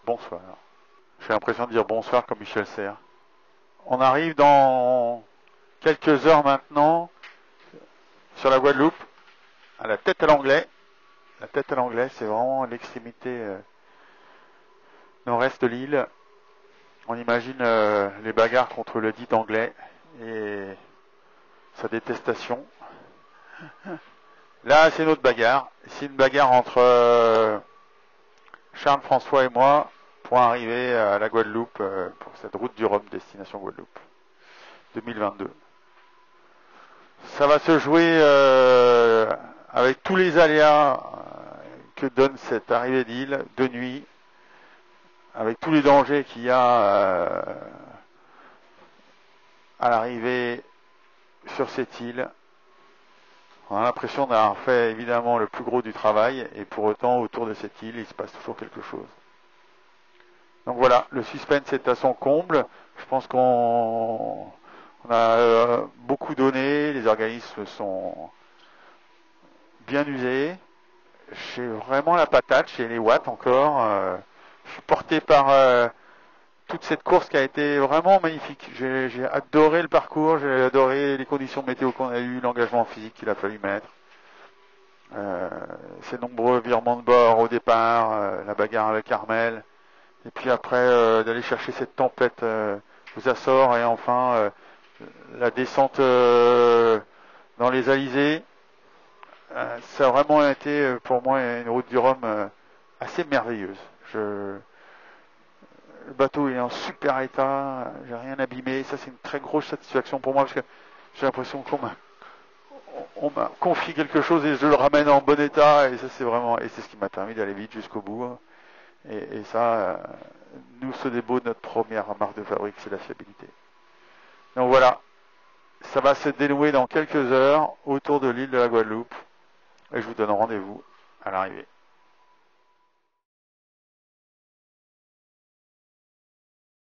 Bonsoir. J'ai l'impression de dire bonsoir comme Michel Serres. On arrive dans quelques heures maintenant sur la Guadeloupe, à la tête à l'anglais. La tête à l'anglais, c'est vraiment l'extrémité nord-est de l'île. On imagine les bagarres contre le dit anglais et sa détestation. Là, c'est notre bagarre. C'est une bagarre entre Charles, François et moi pour arriver à la Guadeloupe pour cette route du Rhum destination Guadeloupe 2022. Ça va se jouer avec tous les aléas que donne cette arrivée d'île de nuit, avec tous les dangers qu'il y a à l'arrivée sur cette île. On a l'impression d'avoir fait évidemment le plus gros du travail, et pour autant, autour de cette île, il se passe toujours quelque chose. Donc voilà, le suspense est à son comble. Je pense qu'on a beaucoup donné, les organismes sont bien usés. J'ai vraiment la patate, j'ai les watts encore. Je suis porté par toute cette course qui a été vraiment magnifique. J'ai adoré le parcours, j'ai adoré les conditions météo qu'on a eues, l'engagement physique qu'il a fallu mettre. Ces nombreux virements de bord au départ, la bagarre avec Armel, et puis après d'aller chercher cette tempête aux Açores, et enfin la descente dans les Alizés. Ça a vraiment été pour moi une route du Rhum assez merveilleuse. Le bateau est en super état, j'ai rien abîmé, ça c'est une très grosse satisfaction pour moi, parce que j'ai l'impression qu'on m'a confié quelque chose et je le ramène en bon état, et ça c'est vraiment, et c'est ce qui m'a permis d'aller vite jusqu'au bout. Et ça, nous, ce débat, notre première marque de fabrique, c'est la fiabilité. Donc voilà, ça va se dénouer dans quelques heures autour de l'île de la Guadeloupe, et je vous donne rendez-vous à l'arrivée.